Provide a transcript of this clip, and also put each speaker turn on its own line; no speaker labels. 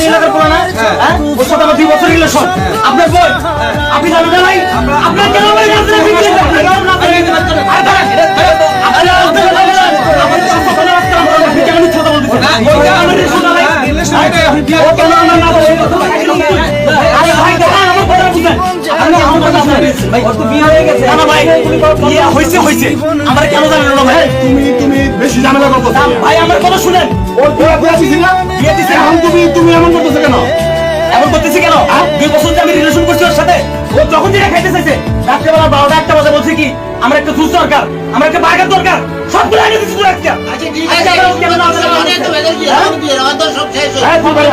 এলাকার পোলা না? হ্যাঁ? ওর সাথে আমার 2 বছর রিলেশন। আপনার বই? আপনি জানেন না ভাই? আপনার কেন ভাই রাস্তায় ফিরে গেলেন? আরে দাঁড়ান। আমার সাথে কথা রাখতে হবে। আপনি কেন মিথ্যা কথা বলতেছেন? আমার রিলেশন নাই। ও কেন আমার না বলে? আরে ভাই দাঁড়ান, আমার কথা বুঝেন। আপনি আমার কথা শুনেন। ভাই ওর তো বিয়ে হয়ে গেছে। না ভাই, বিয়ে হইছে। আমার কেন জানেন না ভাই?
তুমি বেশি ঝামেলা করতেছো
ভাই আমার কথা শুনেন।
ওর বিয়ে দিছি না
বিয়ে দিছে।
এখন তুমি এমন করতেছো কেন?
এমন করতেছি কেন? 2 বছর যে আমি রিলেশন করছি ওর সাথে, ও যখন যেটা খাইতে চাইছে, রাত্রেবেলা 12টা 1টা বাজে বলছে কি আমার একটা জুস দরকার, আমার একটা বার্গার দরকার, সবগুলো এনে দিচ্ছি তোর একটা।
আচ্ছা ঠিক আছে,
কেন না?
অনেক তো বেদর কি, আমার বিয়ের অত সব শেষ হয়ে
হ্যাঁ, তুই বলে,